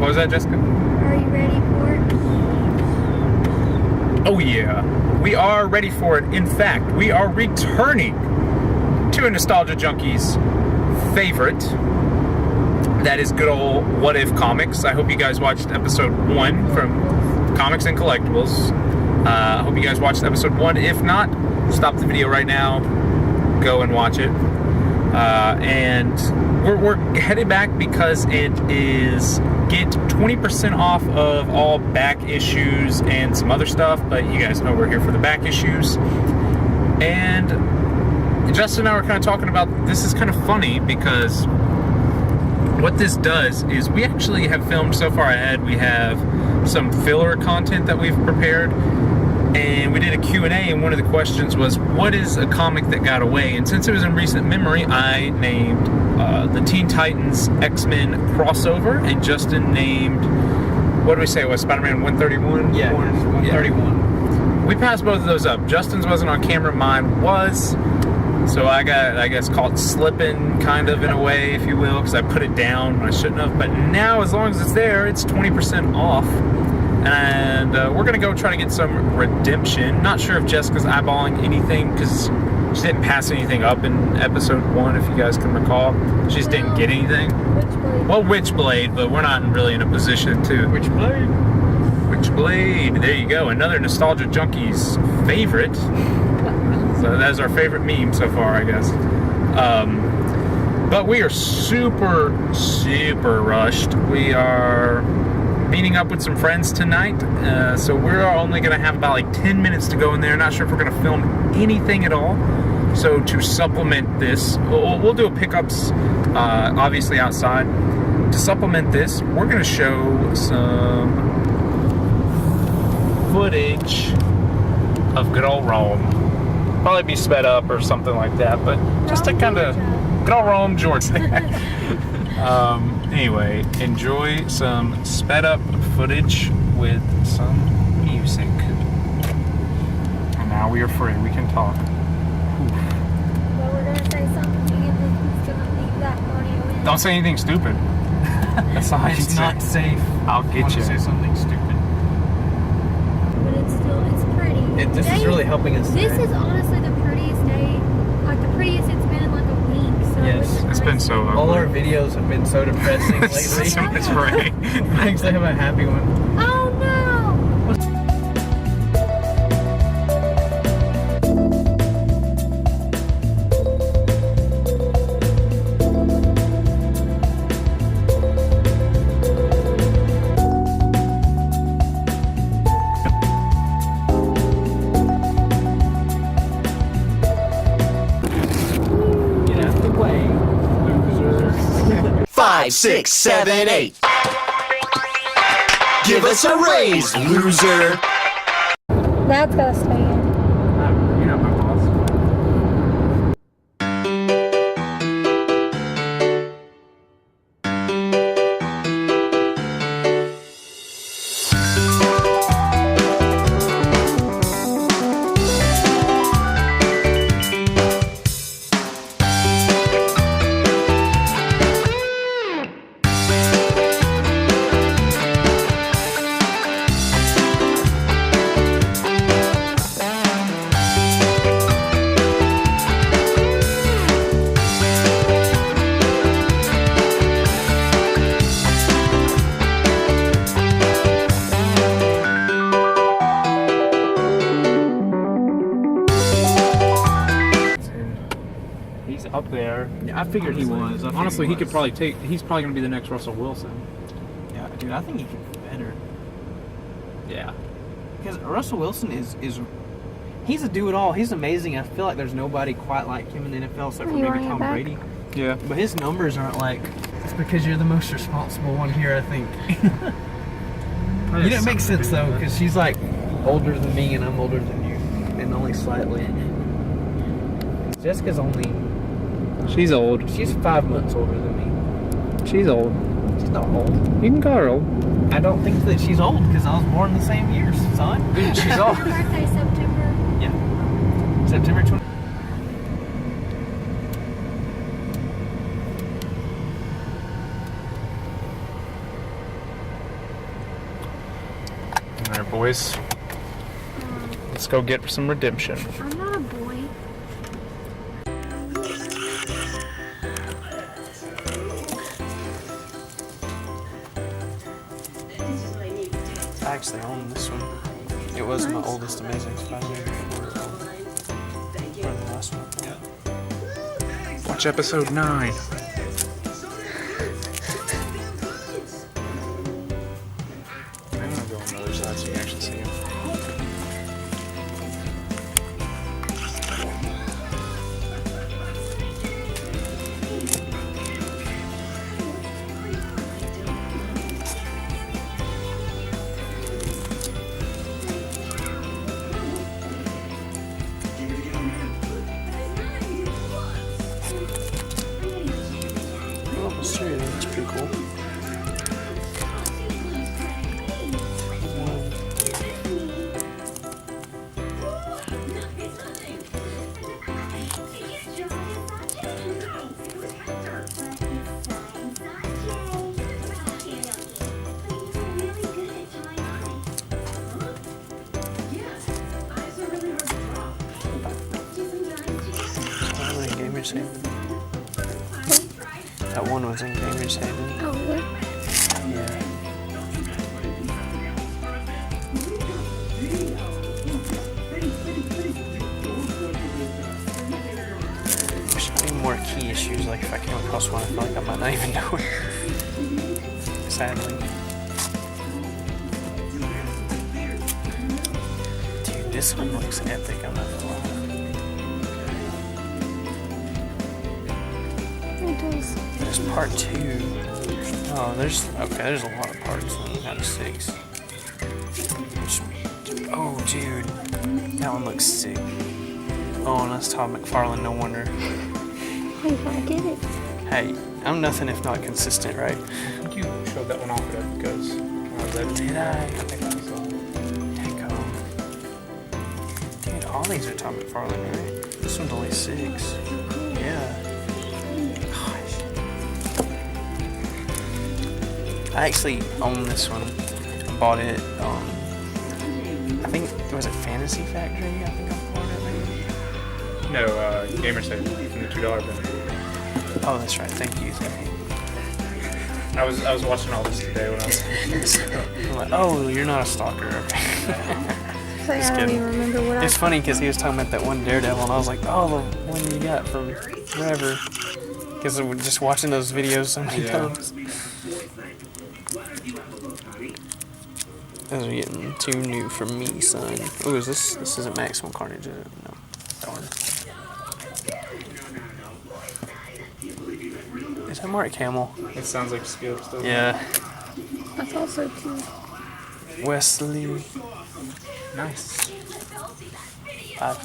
What was that, Jessica? Are you ready for it? Oh yeah, we are ready for it. In fact, we are returning to a Nostalgia Junkies favorite. That is good old What If Comics. I hope you guys watched episode 1 from Comics and Collectibles. I hope you guys watched episode 1. If not, stop the video right now, go and watch it. And we're headed back because it is get 20% off of all back issues and some other stuff, but you guys know we're here for the back issues. And Justin and I were kind of talking about, this is kind of funny because what this does is we actually have filmed so far ahead. We have some filler content that we've prepared, and we did a Q&A, and one of the questions was, what is a comic that got away? And since it was in recent memory, I named the Teen Titans X-Men crossover, and Justin named, what did we say it was, Spider-Man 131? Yeah, 131. Yeah. We passed both of those up. Justin's wasn't on camera, mine was. So I got, I guess, caught slipping, kind of, in a way, if you will, because I put it down when I shouldn't have. But now, as long as it's there, it's 20% off. And we're going to go try to get some redemption. Not sure if Jessica's eyeballing anything, because she didn't pass anything up in episode 1, if you guys can recall. She just didn't get anything. Witchblade. Well, Witchblade, but we're not really in a position to... Witchblade? Witchblade. There you go. Another Nostalgia Junkies favorite. So that's our favorite meme so far, I guess. But we are super, super rushed. We are meeting up with some friends tonight. So we're only going to have about like 10 minutes to go in there. Not sure if we're going to film anything at all. So to supplement this, we'll do a pickups, obviously outside. To supplement this, we're going to show some footage of good old Rome. Probably be sped up or something like that, but just to kind of good old Rome, Georgia. Anyway, enjoy some sped up footage with some music. And now we are free. We can talk. Well, we're gonna say something and then he's gonna leave that audio in. Don't say anything stupid. That's all I It's not safe. I'll get you. Say something stupid. But it's still, it's pretty. This is really helping us. This today. is honestly the prettiest day, like the prettiest it's been in like a week. So Yes. It's been so ugly. All our videos have been so depressing lately. It's right. I actually have a happy one. Oh no! Get out the way, loser. 5, 6, 7, 8. Give us a raise, loser. That's gotta stay in. You're not my boss. He's up there. Yeah, I figured he was. Honestly, he could probably take. He's probably going to be the next Russell Wilson. Yeah, dude, I think he could be better. Yeah. Because Russell Wilson is he's a do-it-all. He's amazing. I feel like there's nobody quite like him in the NFL except for You maybe want Tom it back? Brady. Yeah. But his numbers aren't like. It's because you're the most responsible one here, I think. You know, it makes sense though, because she's like older than me and I'm older than you, and only slightly. Jessica's only. She's old. She's 5 months older than me. She's old. She's not old. You can call her old. I don't think that she's old because I was born the same year, son. Dude, she's old. Your birthday September. Yeah. September 20. Alright, boys. Let's go get some redemption. I'm not a boy. I actually own this one. It was my oldest Amazing Spider-Man. Or the last one. Watch episode 9. I'm gonna go on the other side so you can actually see him. Oh, that's true. That's pretty cool. Gamers Haven. That one was in Gamers Haven. Oh, what? Yeah. There should be more key issues, like if I came across one, I feel like I might not even know it. Sadly. Dude, this one looks epic, I'm not gonna lie. It does. There's part 2. Oh, there's a lot of parts out of 6. Oh, dude, that one looks sick. Oh, and that's Todd McFarlane, no wonder. Wait, I did it. Hey, I'm nothing if not consistent, right? I think you showed that one off at because Did I? I think that was all. Dude, all these are Todd McFarlane, right? This one's only 6. Yeah. Gosh. I actually own this one. I bought it, I think, was it Fantasy Factory? I think I bought it, maybe. No, Gamer Save from the $2 bin. Oh, that's right. Thank you. I was watching all this today when I was. I'm like, oh, you're not a stalker. Okay. So I don't kidding. even remember what It's funny because he was talking about that one Daredevil, and I was like, oh, the one you got from wherever. Because we're just watching those videos so many times. Those are getting too new for me, son. Ooh, is this? This isn't Maximum Carnage, is it? No. Darn. Is that Mark Hamill? It sounds like Skips, doesn't it? Yeah. I thought so too. Wesley. Nice. 5.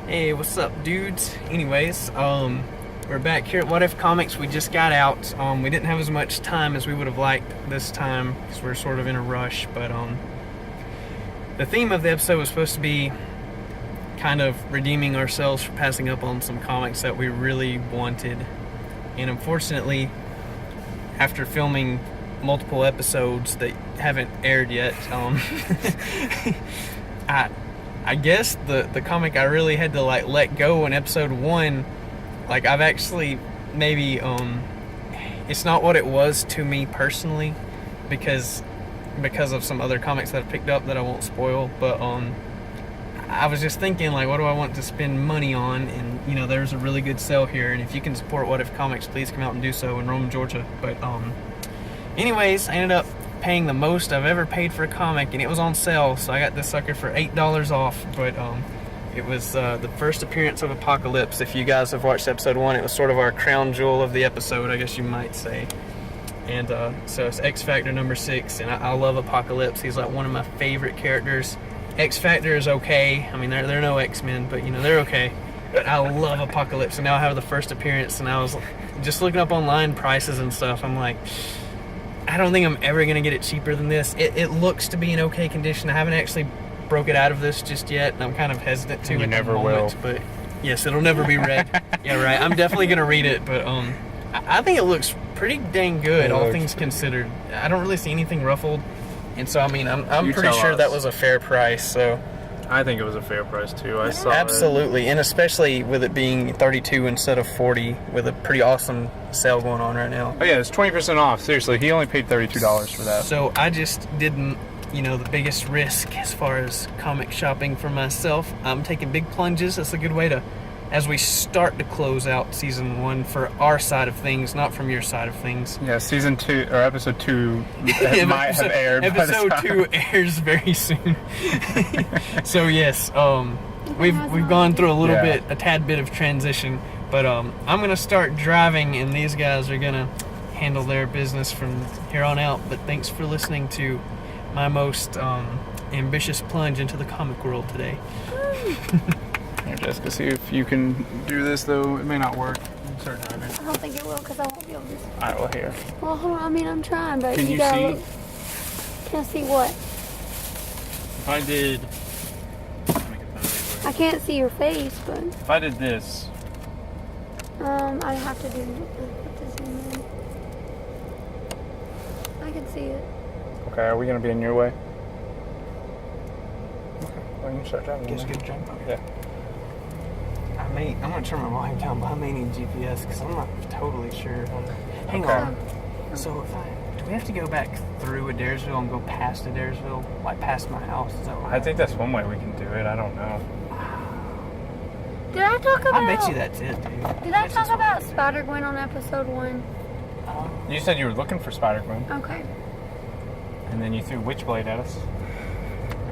Hey, what's up, dudes? Anyways, we're back here at What If Comics. We just got out. We didn't have as much time as we would have liked this time because we're sort of in a rush, but the theme of the episode was supposed to be kind of redeeming ourselves for passing up on some comics that we really wanted. And unfortunately, after filming multiple episodes that haven't aired yet, I guess the comic I really had to like let go in episode 1, like I've actually maybe it's not what it was to me personally because of some other comics that I picked up that I won't spoil, but I was just thinking like, what do I want to spend money on? And you know, there's a really good sale here, and if you can support What If Comics, please come out and do so in Rome, Georgia. But Anyways, I ended up paying the most I've ever paid for a comic, and it was on sale, so I got this sucker for $8 off. But it was the first appearance of Apocalypse. If you guys have watched episode 1, it was sort of our crown jewel of the episode, I guess you might say. And so it's X Factor number 6, and I love Apocalypse. He's like one of my favorite characters. X Factor is okay. I mean, they're no X-Men, but you know, they're okay. But I love Apocalypse, and now I have the first appearance, and I was just looking up online prices and stuff. I'm like, I don't think I'm ever gonna get it cheaper than this. It looks to be in okay condition. I haven't actually broke it out of this just yet, and I'm kind of hesitant to. You at never the moment, will. But yes, it'll never be read. Yeah, right. I'm definitely gonna read it, but I think it looks pretty dang good, all things considered. I don't really see anything ruffled, and so I mean, I'm You pretty tell sure us. that was a fair price. So I think it was a fair price too. I saw absolutely, and especially with it being 32 instead of 40, with a pretty awesome sale going on right now. Oh yeah, it's 20% off. Seriously, he only paid $32 for that. So I just didn't, the biggest risk as far as comic shopping for myself. I'm taking big plunges. That's a good way to, as we start to close out season 1 for our side of things, not from your side of things. Yeah, season 2 or episode 2 might have aired. by this Episode time. 2 airs very soon. So yes, we've gone through a tad bit of transition, but I'm gonna start driving, and these guys are gonna handle their business from here on out. But thanks for listening to my most ambitious plunge into the comic world today. Here, Jessica, see if you can do this, though. It may not work. Start driving. I don't think it will because I won't be able to. All right, well, here. Well, hold on. I mean, I'm trying, but Can you gotta see? look. Can I see what? If I did... I can't see your face, but If I did this... I have to put this in. I can see it. Okay, are we going to be in your way? Okay, well, you can start driving. Guess good job. Yeah. I'm gonna turn my volume down, but I may need GPS because I'm not totally sure. Hang Okay. on. So do we have to go back through Adairsville and go past Adairsville, like past my house? Is that what I think that's one way we can do it. I don't know. Did I talk about? I bet you that's it, dude. Did I talk about Spider-Gwen on episode 1? You said you were looking for Spider-Gwen, Okay. and then you threw Witchblade at us.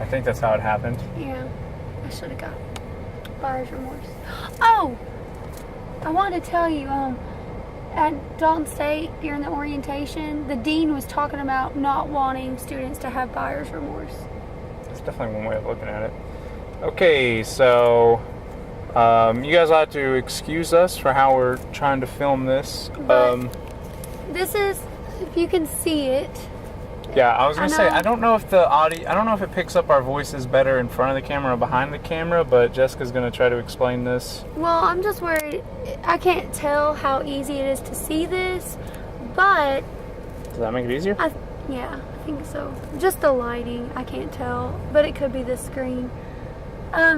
I think that's how it happened. Yeah. I should have got buyer's remorse. Oh! I wanted to tell you, at Dalton State during the orientation, the dean was talking about not wanting students to have buyer's remorse. That's definitely one way of looking at it. Okay, so you guys will have to excuse us for how we're trying to film this. But this is, if you can see it. Yeah, I was gonna say, know. I don't know if the audio, I don't know if it picks up our voices better in front of the camera or behind the camera, but Jessica's gonna try to explain this. Well, I'm just worried. I can't tell how easy it is to see this, but Does that make it easier? yeah, I think so. Just the lighting, I can't tell, but it could be the screen.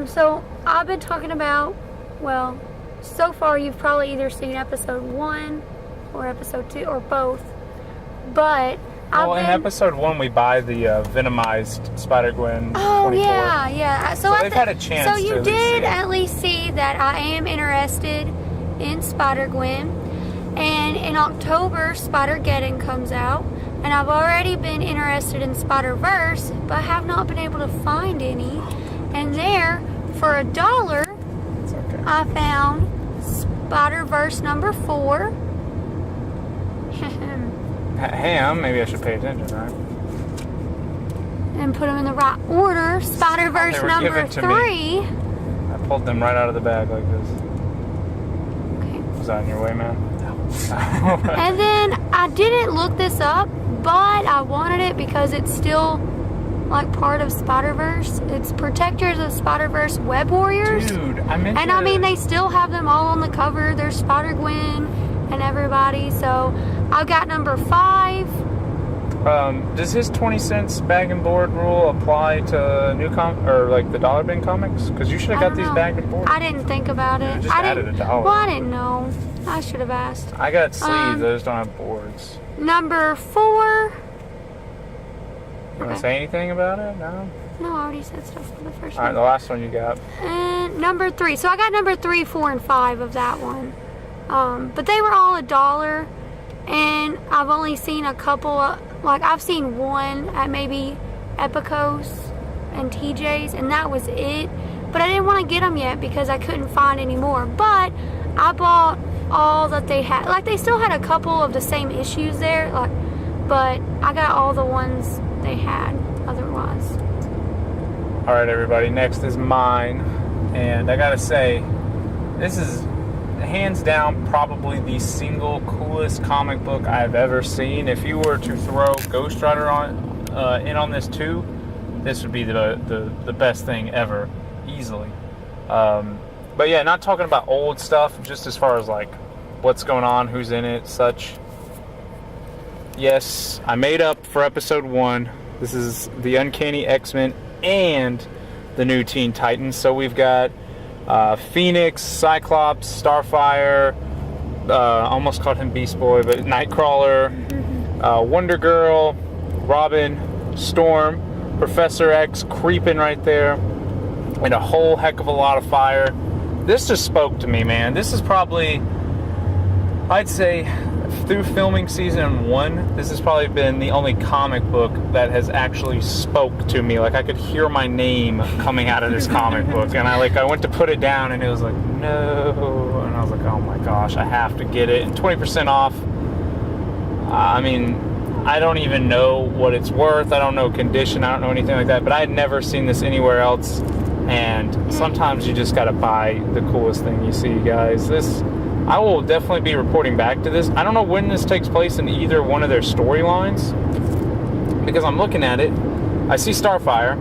So I've been talking about, well, so far you've probably either seen episode 1 or episode 2 or both, but Well, in episode 1, we buy the venomized Spider-Gwen 24. Oh, yeah. So they've had a chance So to you at least see did it. at least see that I am interested in Spider-Gwen. And in October, Spider-Geddon comes out. And I've already been interested in Spider-Verse, but have not been able to find any. And there, for $1, It's okay. I found Spider-Verse number 4. Ham, maybe I should pay attention, right? And put them in the right order. Spider-Verse They were number given to 3. I pulled them right out of the bag like this. Okay. Was that in your way, man? And then I didn't look this up, but I wanted it because it's still like part of Spider-Verse. It's Protectors of Spider-Verse Web Warriors. Dude, I meant And I mean, they still have them all on the cover. There's Spider-Gwen and everybody. So I've got number 5. Does his 20 cents bag and board rule apply to new or like the dollar bin comics? Because you should have I got don't these know. bag and board. I didn't think about it. just I added didn't, $1. Well, I didn't know. I should have asked. I got sleeves, those don't have boards. Number 4. You want Okay. to say anything about it? No? No, I already said stuff for the first Alright, one. the last one you got. And number 3. So I got number 3, 4, and 5 of that one. But they were all $1. and I've only seen a couple I've seen one at maybe Epicos and TJ's, and that was it. But I didn't want to get them yet because I couldn't find any more. But I bought all that they had. Like, they still had a couple of the same issues there, but I got all the ones they had otherwise. All right, everybody, next is mine. And I gotta say, this is hands down probably the single coolest comic book I've ever seen. If you were to throw Ghost Rider in on this too, this would be the best thing ever, easily. But yeah, not talking about old stuff, just as far as like what's going on, who's in it, such. Yes, I made up for episode 1. This is the Uncanny X-Men and the new Teen Titans. So we've got Phoenix, Cyclops, Starfire, almost called him Beast Boy, but Nightcrawler, Wonder Girl, Robin, Storm, Professor X creeping right there, and a whole heck of a lot of fire. This just spoke to me, man. This is probably, I'd say, through filming season 1, this has probably been the only comic book that has actually spoke to me. Like, I could hear my name coming out of this comic book, and I went to put it down, and it was like, no, and I was like, oh my gosh, I have to get it, and 20% off. I mean, I don't even know what it's worth. I don't know condition. I don't know anything like that, but I had never seen this anywhere else, and sometimes you just gotta buy the coolest thing you see, guys. This, I will definitely be reporting back to this. I don't know when this takes place in either one of their storylines, because I'm looking at it. I see Starfire,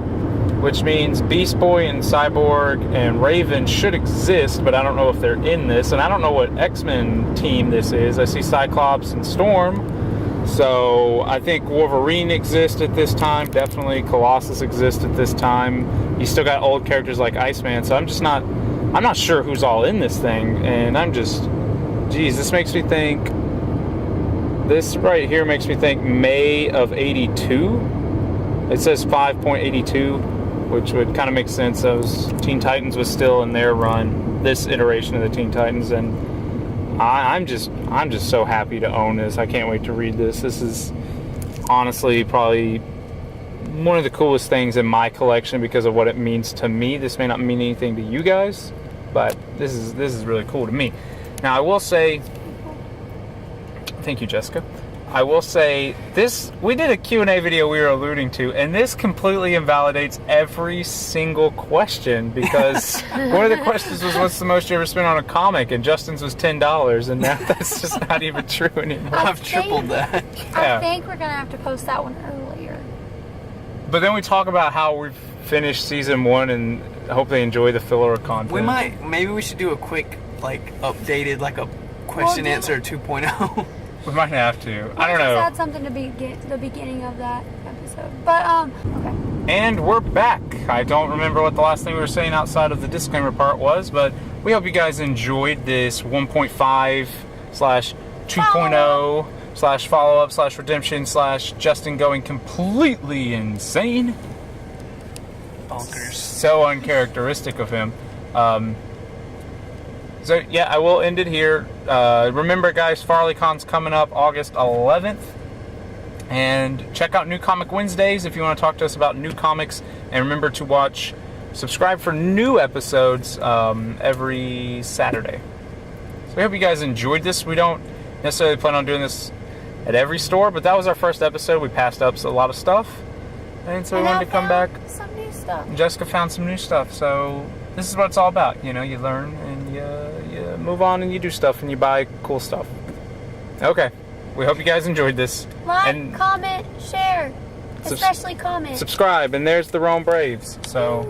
which means Beast Boy and Cyborg and Raven should exist, but I don't know if they're in this, and I don't know what X-Men team this is. I see Cyclops and Storm, so I think Wolverine exists at this time. Definitely Colossus exists at this time. You still got old characters like Iceman, so I'm not sure who's all in this thing, and I'm just, geez, this makes me think, this right here makes me think May of 82. It says 5.82, which would kind of make sense. Those Teen Titans was still in their run, this iteration of the Teen Titans, and I'm just so happy to own this. I can't wait to read this. This is honestly probably one of the coolest things in my collection because of what it means to me. This may not mean anything to you guys, but this is really cool to me. Now, I will say, thank you, Jessica. I will say this, we did a Q&A video we were alluding to, and this completely invalidates every single question, because one of the questions was, what's the most you ever spent on a comic? And Justin's was $10, and now that's just not even true anymore. I've tripled that. I think we're going to have to post that one earlier. But then we talk about how we've finished season 1 and hope they enjoy the filler content. Maybe we should do a quick, updated, a question answer 2.0. We might have to. I don't know. know. Add something to the beginning of that episode. But, okay. And we're back. I don't remember what the last thing we were saying outside of the disclaimer part was, but we hope you guys enjoyed this 1.5/2.0/follow-up/redemption/Justin going completely insane. Bonkers. So uncharacteristic of him. So yeah, I will end it here. Remember, guys, FarleyCon's coming up August 11th. And check out New Comic Wednesdays if you want to talk to us about new comics. And remember to subscribe for new episodes every Saturday. So we hope you guys enjoyed this. We don't necessarily plan on doing this at every store, but that was our first episode. We passed up a lot of stuff. And so we wanted to come back. Some new stuff. Jessica found some new stuff. So this is what it's all about. You learn and you move on and you do stuff and you buy cool stuff. Okay. We hope you guys enjoyed this. Like, comment, share. Especially comment. Subscribe. And there's the Rome Braves. So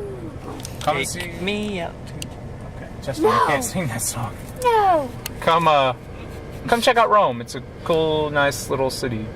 come and see me out too. Okay. Justin, you can't sing that song. No. Come check out Rome. It's a cool, nice little city.